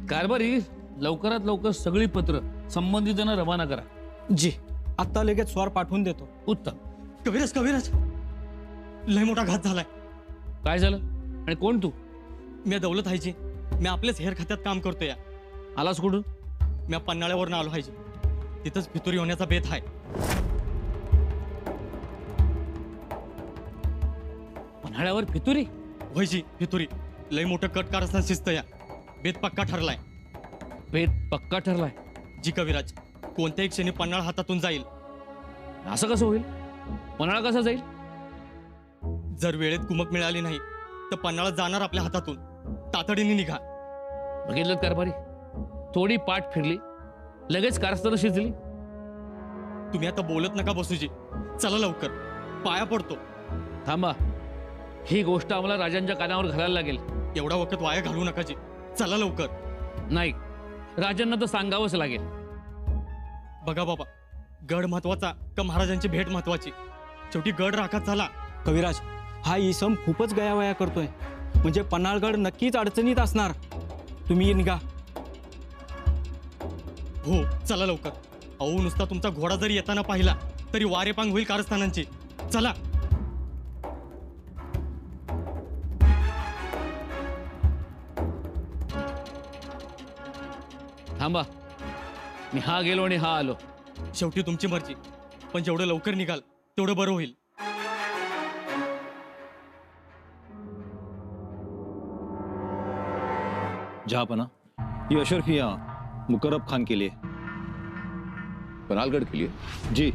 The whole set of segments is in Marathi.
कारभारी लवकरात लवकर सगळी पत्र संबंधितांना रवाना करा. जी आता लगेच स्वार पाठवून देतो. उत्तम. कविराज कविराज लय मोठा घात झालाय. काय झालं आणि कोण तू? मी दौलत हायची. मी आपल्याच हेर खात्यात काम करतोय. आलास कुठून? मी पन्हाळ्यावरून आलो हायची. तिथंच फितुरी होण्याचा बेत आहे. पन्हाळ्यावर फितुरी? व्हायची फितुरी. लय मोठं कट कारस्थान शिस्त या. बेत पक्का ठरलाय. बेत पक्का ठरलाय? जी कविराज, कोणत्याही क्षणी पन्हाळ हातातून जाईल. असं कसं होईल? पन्हाळा कसा जाईल? जर वेळेत कुमक मिळाली नाही तर पन्हाळा जाणार आपल्या हातातून. तातडीने निघा. बघितलं कारभारी, थोडी पाठ फिरली लगेच कारस्थानं शिजली. तुम्ही आता बोलत नका बसूजी. चला लवकर, पाया पडतो. थांबा, ही गोष्ट आम्हाला राजांच्या कानावर घालायला लागेल. एवढा वखत वाया घालू नका जी. चला लवकर. नाही, राजांना तर सांगावंच लागेल. बघा बाबा, गड महत्वाचा का महाराजांची भेट महत्वाची? शेवटी गड राखात झाला. कविराज, हा इसम खूपच गयावया करतोय. म्हणजे पन्हाळगड नक्कीच अडचणीत असणार. तुम्ही निघा. हो, चला लवकर. अहो, नुसता तुमचा घोडा जरी येताना पाहिला तरी वारेपांग होईल कारस्थानांची. चला. थांबा, मी हा गेलो आणि हा आलो. शेवटी तुमची मर्जी, पण जेवढं लवकर निघाल तेवढं बरं होईल. जहाँपना, ये अशरफियाँ मुकर्रब खान के लिए. पनालगढ़ के लिए? जी,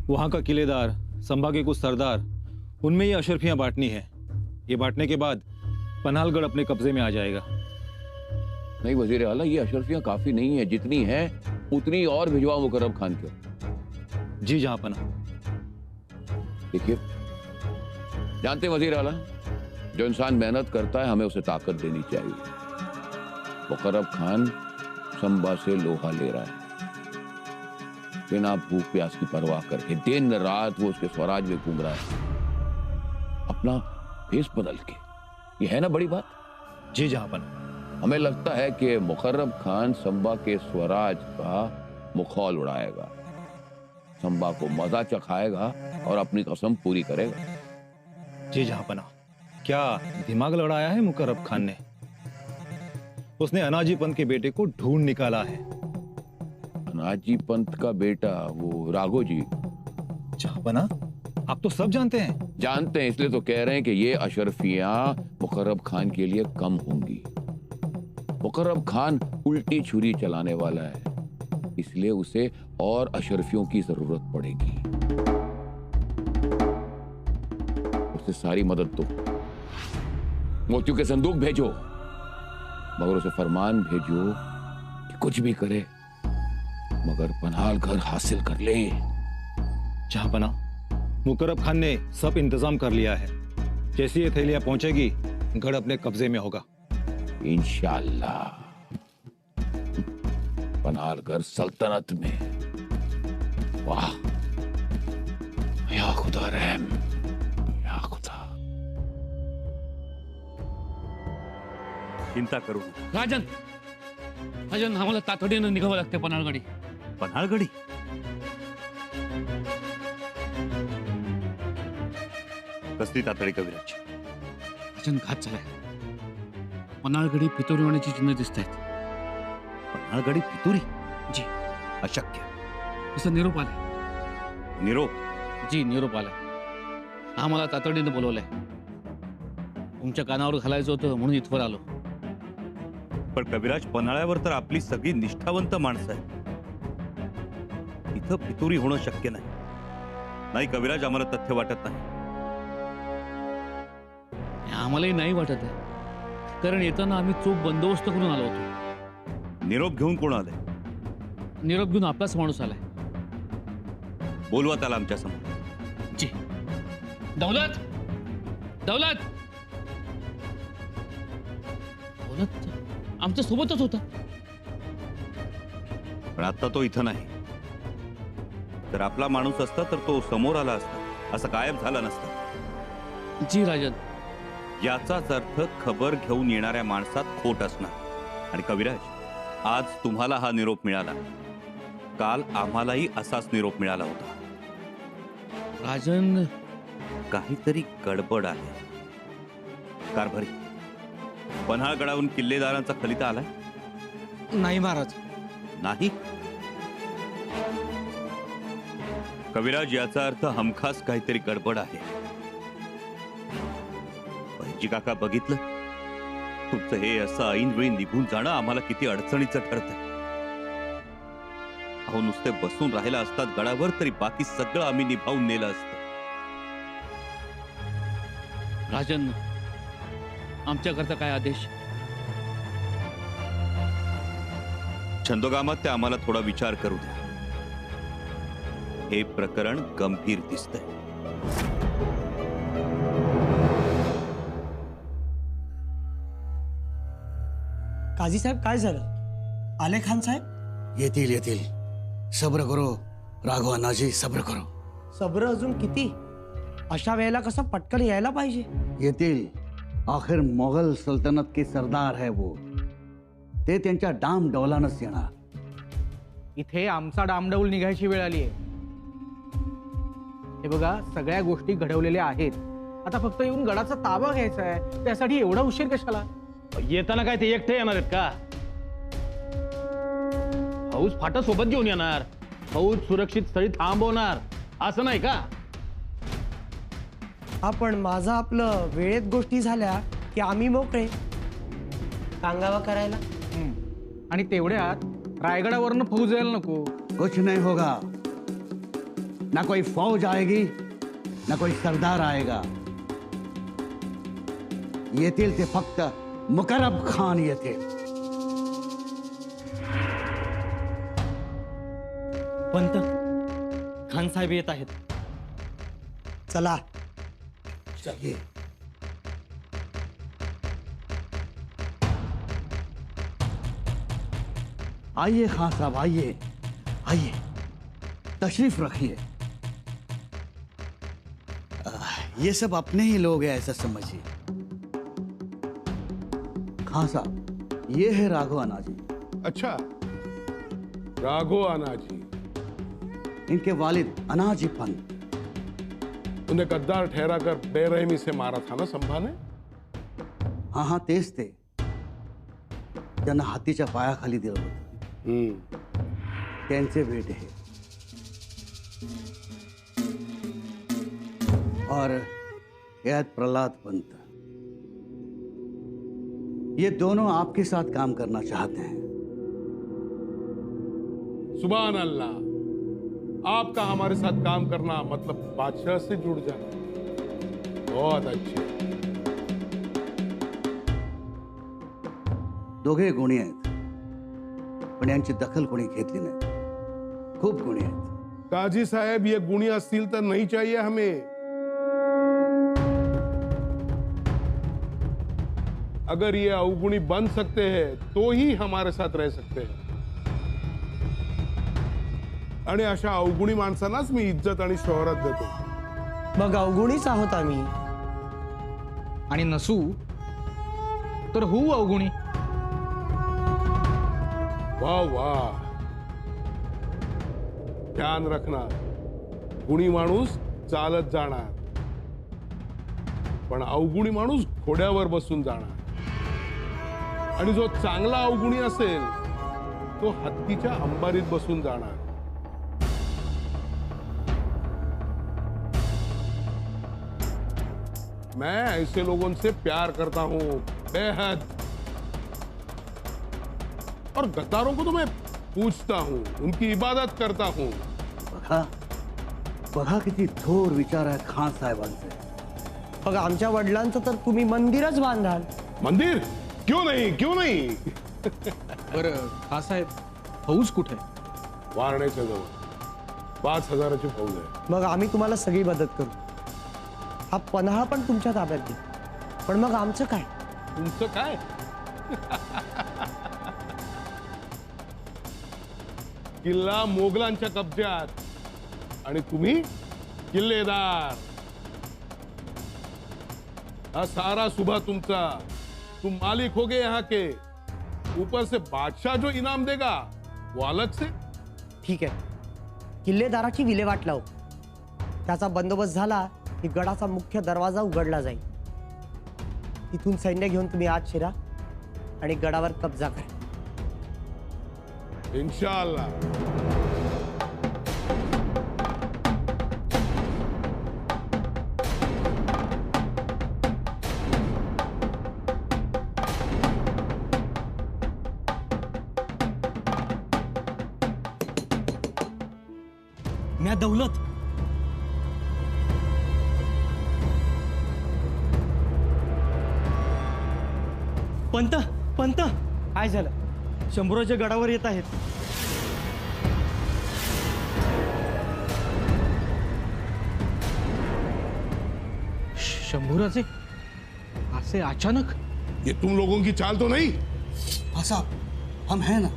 वहाँ का किलेदार, संभा के कुछ सरदार, उनमें ये अशरफियाँ बांटनी है. ये बांटने के बाद पनालगढ़ अपने कब्जे में आ जाएगा. नहीं वजीर आला, ये अशरफियाँ काफी नहीं है. जितनी है उतनी और भिजवाओ मुकर्रब खान को. जी जहाँपना. देखिए, जानते हैं वजीर आला, जो इंसान मेहनत करता है हमें उसे ताकत देनी चाहिए. मुकर्रब खान संभा से लोहा ले रहा है. बिना भूख प्यास की परवाह करके दिन रात वो उसके स्वराज में घूम रहा है, अपना भेष बदल के. ये है ना बड़ी बात? जी जहाँपना. हमें लगता है कि मुकर्रब खान संभा के स्वराज का मुखौल उड़ाएगा, संभा को मजा चखाएगा और अपनी कसम पूरी करेगा. जी जहाँपना. क्या दिमाग लड़ाया है मुकर्रब खान ने? उसने अनाजी पंत के बेटे को ढूंढ निकाला है. अनाजी पंत का बेटा, वो राघो जी? जहाँपना, आप तो सब जानते हैं. जानते हैं, इसलिए तो कह रहे हैं कि ये अशरफियां मुकर्रब खान के लिए कम होंगी. मुकर्रब खान उल्टी छुरी चलाने वाला है, इसलिए उसे और अशरफियों की जरूरत पड़ेगी. उसे सारी मदद दो. मोतियों के संदूक भेजो, मगर उसे फरमान भेजो कि कुछ भी करे मगर पनालगढ़ हासिल कर ले. जहाँपना, मुकर्रब खान ने सब इंतजाम कर लिया है. जैसी ये थैलियां पहुंचेगी गढ़ अपने कब्जे में होगा. इंशाअल्लाह. पनालगढ़ सल्तनत में. वाह, या खुदा रहम, या खुदा. चिंता करू. राजन, राजन, आम्हाला तातडीनं निघावं लागते पन्हाळगडी. पन्हाळगडी? कसली तातडी कविराज? राजन, घात झालाय. पन्हाळगडी फितुरी होण्याची चिन्ह दिसत आहेत. पन्हाळगडी फितुरी? जी. अशक्य. असं निरोप आलाय. निरोप? जी, निरोप आलाय. आम्हाला तातडीनं बोलवलंय. तुमच्या कानावर घालायचं होतं म्हणून इथवर आलो. पण कविराज, पन्हाळ्यावर तर आपली सगळी निष्ठावंत माणसं आहेत. इथं फितुरी होणं शक्य नाही. नाही कविराज, आम्हाला तथ्य वाटत नाही. आम्हालाही नाही वाटत आहे, कारण येताना आम्ही चोख बंदोबस्त करून आलो होतो. निरोप घेऊन कोण आले? निरोप घेऊन आपलाच माणूस आलाय. बोलवा त्याला आमच्या समोर. जी. दौलत, दौलत, दौलत आमच्या सोबतच होता. पण आता तो इथं नाही. जर आपला माणूस असता तर तो समोर आला असता, असं गायब झाला नसता. जी राजन, याचाच अर्थ खबर घेऊन येणाऱ्या माणसात खोट असणार. आणि कविराज, आज तुम्हाला हा निरोप मिळाला, काल आम्हालाही असाच निरोप मिळाला होता. राजन, काहीतरी गडबड आहे. कारभारी, पन्हाळगडावरून किल्लेदारांचा खलिता आलाय? नाही महाराज. नाही. कविराज, याचा अर्थ हमखास काहीतरी गडबड आहे. बहिर्जी काका, बघितलं तुमचं हे असं ऐनवेळी निघून जाणं आम्हाला किती अडचणीचं ठरतंय. अहो, नुसते बसून राहिला असतात गडावर तरी बाकी सगळं आम्ही निभावून नेलं असतं. राजन, आमच्याकरता काय आदेश? छंदोगामात ते आम्हाला थोडा विचार करू द्या. हे प्रकरण गंभीर दिसतंय. काझी साहेब, काय झालं? आले खान साहेब? येतील येतील, सब्र करो राघव अण्णाजी, सब्र करो. सब्र अजून किती? अशा वेळेला कसं पटकन यायला पाहिजे. येतील. आखिर मोगल सल्तनत के सरदार है वो. ते त्यांच्या डाम डौलानच येणार. इथे आमचा डामडौल निघायची वेळ आली आहे. हे बघा, सगळ्या गोष्टी घडवलेल्या आहेत. आता फक्त येऊन गडाचा ताबा घ्यायचा आहे. त्यासाठी एवढा उशीर कशाला? येताना काय ते एकटे येणार आहेत का? फौज फाटा सोबत घेऊन येणार, फौज सुरक्षित स्थळी थांबवणार, असं नाही का? आपण माझं आपलं वेळेत गोष्टी झाल्या की आम्ही मोकळे कांगावा करायला. आणि तेवढ्यात रायगडावरनं फौज यायला नको. कुछ नहीं होगा. ना कोई फौज आएगी, ना कोई सरदार आएगा. येतील ते फक्त मुकरब खान येतील. पंत, खान साहेब येत आहेत. चला. चलिए. आइए खान साहब, आइए आइए, तशरीफ रखिए. ये सब अपने ही लोग हैं, ऐसा समझिए. खान साहब, ये है राघव अनाजी. अच्छा, राघव अनाजी. इनके वालिद अनाजी पंत. उन्हें गद्दार ठहराकर बेरहमी से मारा था ना संभा ने? हाँ हाँ, तेच ते. त्यांना हातीच्या पायाखाली दिलं होतं. त्यांचे बेटे हैं. और याद प्रहलाद पंत. ये दोनों आपके साथ काम करना चाहते हैं. सुभान अल्लाह. आपका हमारे साथ काम करना मतलब बादशाह से जुड़ जाना. बहुत अच्छे. दोघे गुणी आहेत, पण यांची दखल कोणी घेतली नाही. खूप गुणी आहेत. काजी साहब, ये गुणी असतील तर नहीं चाहिए हमें. अगर ये अवगुणी बन सकते हैं तो ही हमारे साथ रह सकते हैं. आणि अशा अवगुणी माणसांनाच मी इज्जत आणि शोहरत देतो. मग अवगुणीच आहोत आम्ही. आणि नसू तर होऊ अवगुणी. वाह वाह. ध्यान रखना, गुणी माणूस चालत जाणार, पण अवगुणी माणूस घोड्यावर बसून जाणार. आणि जो चांगला अवगुणी असेल तो हत्तीच्या अंबारीत बसून जाणार. मैं ऐसे लोगों से प्यार करता हूं, बेहद. और गद्दारों को तो मैं पूछता हूं, उनकी इबादत करता हूं. बघा बघा, किती थोर विचार आहे खान साहेबांचे. मग आमच्या वडिलांचं तर तुम्ही मंदिरच बांधाल. मंदिर? क्यों नहीं, क्यों नहीं. बरं खान साहेब, फौज कुठे? वारण्याच्या जवळ 5,000ची फौज आहे. मग आम्ही तुम्हाला सगळी मदत करू. हा पन्हाळा पण तुमच्या ताब्यात देऊ. पण मग आमचं काय? तुमचं काय? किल्ला मोगलांच्या कब्जात आणि तुम्ही किल्लेदार. हाँ सारा सुबह तुमचा, तुम मालिक होगे यहाँ के, ऊपर से बादशाह जो इनाम देगा वो अलग से। ठीक आहे, किल्लेदाराची विल्हेवाट लावू. त्याचा बंदोबस्त झाला की गडाचा मुख्य दरवाजा उघडला जाईल. तिथून सैन्य घेऊन तुम्ही आत शिरा आणि गडावर कब्जा करा. इंशाअल्लाह. म्या दौलत, पंत पंत, काय झालं? शंभूराच्या गडावर येत आहेत. शंभूराचे असे अचानक? ये तुम लोगों की चाल तो नहीं? हाँ साहब, हम हैं ना.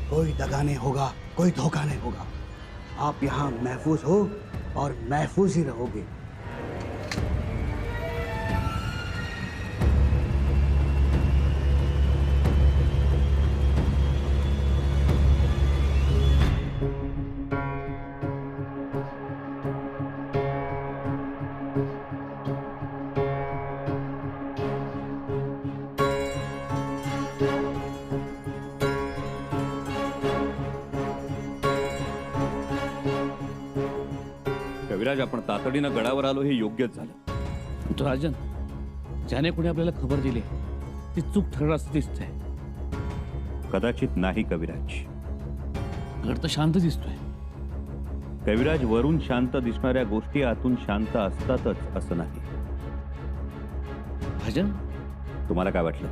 कोई दगा नहीं होगा, कोई धोखा नहीं होगा. आप यहाँ महफूज हो और महफूज ही रहोगे. कविराज, आपण तातडीनं गडावर आलो हे योग्यच झालं. तो राजन, ज्याने कोणी आपल्याला खबर दिली ती चूक ठरणार असं दिसतंय. कदाचित नाही कविराज. गड तर शांत दिसतोय. कविराज, वरून शांत दिसणाऱ्या गोष्टी आतून शांत असतातच असं नाही. राजन, तुम्हाला काय वाटलं?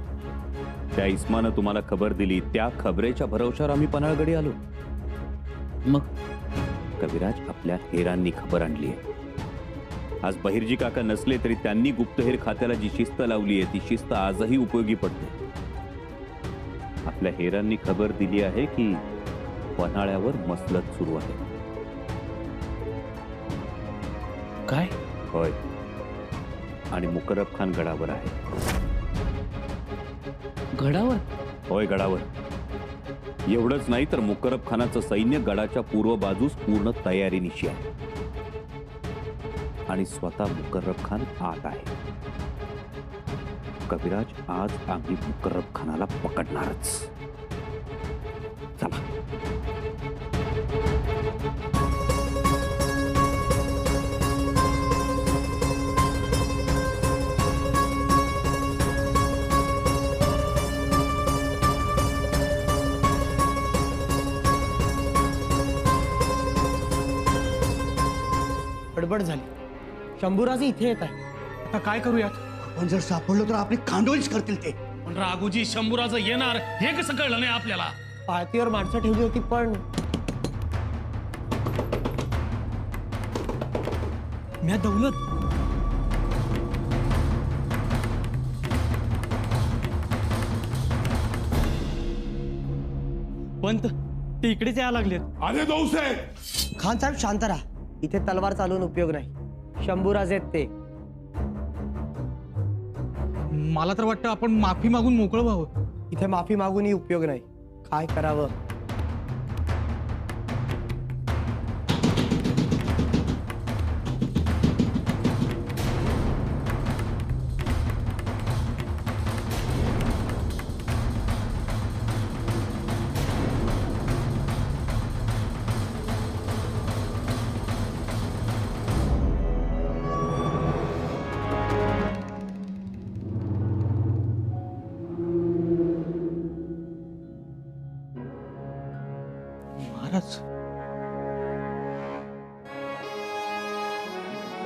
त्या इस्मानं तुम्हाला खबर दिली, त्या खबरेच्या भरवशावर आम्ही पन्हाळगडी आलो. मग कविराज, आपल्या हेरांनी खबर आणली आहे. आज बहिर्जी काका नसले तरी त्यांनी गुप्तहेर खात्याला जी शिस्त लावली आहे ती शिस्त आजही उपयोगी पडते. आपल्या हेरांनी खबर दिली आहे की पन्हाळ्यावर मसलत सुरू आहे. काय? होय, आणि मुकरब खान गडावर आहे. गडावर? होय, गडावर. एवढंच नाही तर मुकरब खानाचं सैन्य गडाच्या पूर्व बाजूस पूर्ण तयारीनिशी आहे आणि स्वतः मुकरब खान आत आहे. कविराज, आज आम्ही मुकरब खानाला पकडणारच. चला. गडबड झाली. शंभूराजे इथे येत आहे. आता काय करूयात? आपण जर सापडलो तर आपली कांडोळीच करतील ते. पण राघोजी शंभूराज येणार हे कसं कळलं नाही आपल्याला? पाळतीवर माणसं ठेवली होती पण म्या दौलत, पंत ते इकडेच यायला लागलेत. अरे दौसे, खान साहेब शांत राहा. इथे तलवार चालवून उपयोग नाही. शंभूराजे आहेत ते. मला तर वाटतं आपण माफी मागून मोकळं व्हावं. इथे माफी मागूनही उपयोग नाही. काय करावं?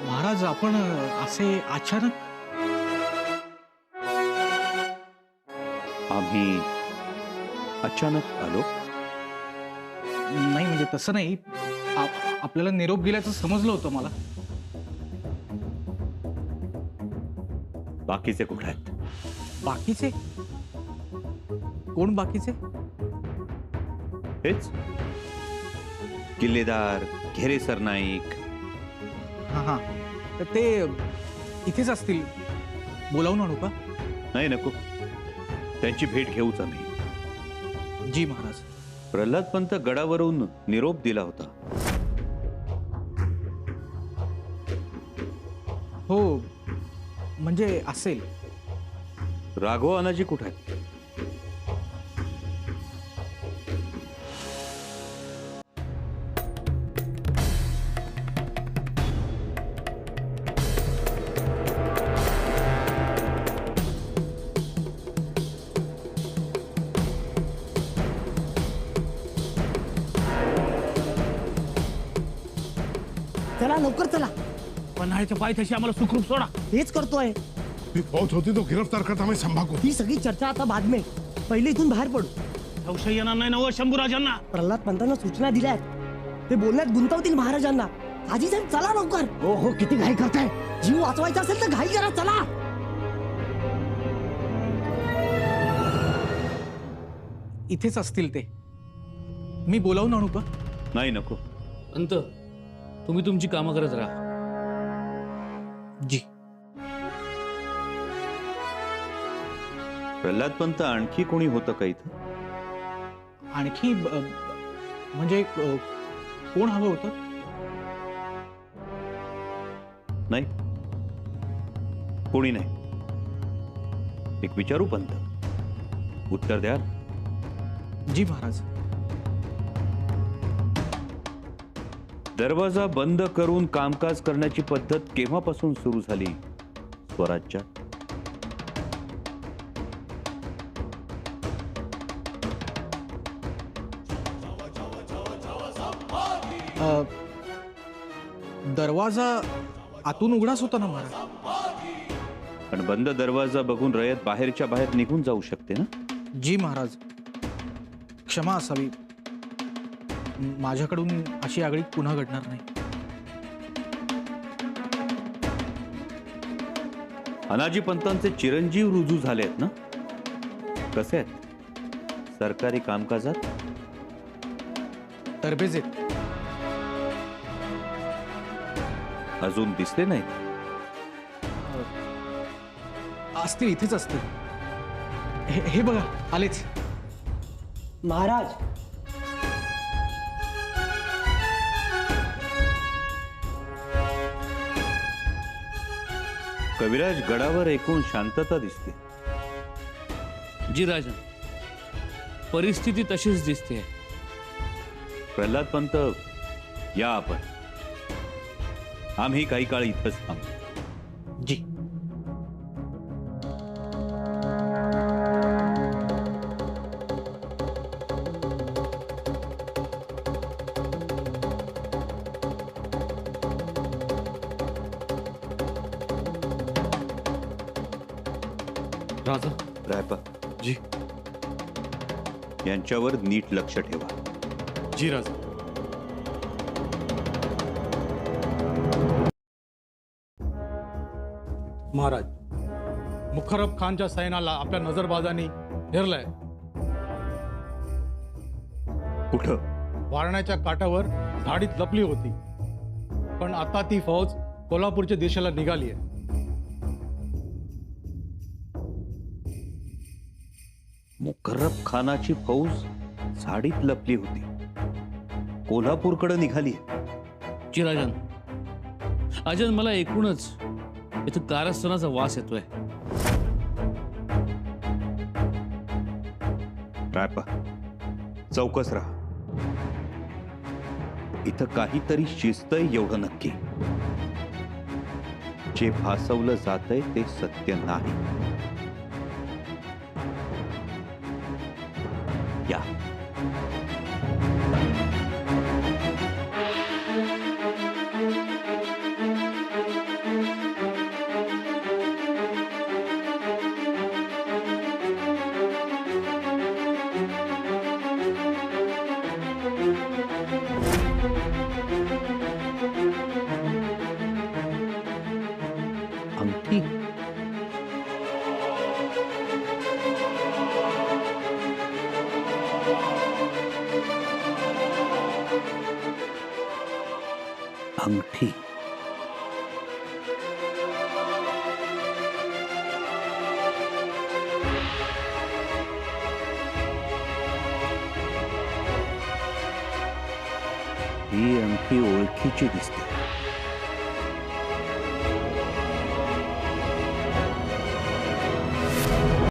महाराज, आपण असे अचानक? आम्ही अचानक आलो? नाही म्हणजे तसं नाही. आपल्याला निरोप दिल्याचं समजलं होतं मला. बाकीचे कुठे आहेत? बाकीचे? कोण बाकीचे? हेच किल्लेदार, घेरे सरनाईक. हा हा, तर ते इथेच असतील. बोलावून आणू का? नाही, नको. त्यांची भेट घेऊच आम्ही. जी महाराज. प्रल्हाद पंत गडावरून निरोप दिला होता. हो, म्हणजे असेल. राघव अनाजी कुठे आहेत? चला लवकर चला. पन्हाळ्याच्या पायथ्याशी आम्हाला सुखरूप सोडा. हेच करतोय. ती फौज होती तो गिरफ्तार करता मैं संभागू. ही सगळी चर्चा आता बाद में. पहिले इथून बाहेर पडू. संशय येणार नाही नव शंभूराजांना. प्रल्हाद पंतांना सूचना दिल्यात. ते बोलण्यात गुंतवतील महाराजांना. आजी साहेब चला लवकर. हो हो, किती घाई करताय. जीव वाचवायचा असेल तर घाई करा. चला. इथेच असतील ते. मी बोलावून आणू का? नाही, नको. पंत, तुम्ही तुमची कामं करत राहा. जी. प्रल्हाद पंत आणखी कोणी होतं का इथं? आणखी म्हणजे कोण हवं होतं? नाही, कोणी नाही. एक विचारू पंत? उत्तर द्या. जी महाराज. दरवाजा बंद करून कामकाज करण्याची पद्धत केव्हापासून सुरू झाली स्वराज्यात? दरवाजा आतून उघडाच होता ना महाराज. पण बंद दरवाजा बघून रयत बाहेरच्या बाहेर निघून जाऊ शकते ना? जी महाराज, क्षमा असावी. माझ्याकडून अशी आगळी पुन्हा घडणार नाही. अनाजी पंतांचे चिरंजीव रुजू झाले आहेत ना? कसे आहेत सरकारी कामकाजात? तरबेज आहेत. अजून दिसले नाही. असतील, इथेच असतील. हे बघा आलेच. महाराज, कविराज, गडावर एकूण शांतता दिसते. जी राजन, परिस्थिती तशीच दिसते. प्रल्हाद पंत, या आपण. आम्ही काही काळ इथंच थांबू. जी. राजा. रायपा जी. यांच्यावर नीट लक्ष ठेवा. जी राजा. महाराज, मुखरब खानच्या सैन्याला आपल्या नजरबाजांनी घेरलंय. कुठं? वारण्याच्या काठावर झाडीत लपली होती, पण आता ती फौज कोल्हापूरच्या दिशेला निघाली आहे. मुकर्रब खानाची फौज झाडीत लपली होती, कोल्हापूरकडे निघाली. चिराजन, अजन, मला एकूणच इथं कारस्थानाचा वास येतोय. रायपा, चौकस राहा. इथं काहीतरी शिस्तय एवढं नक्की. जे भासवलं जातंय ते सत्य नाही. या. अंगठी. अंगठी. ही अंगठी ओळखीची दिसते.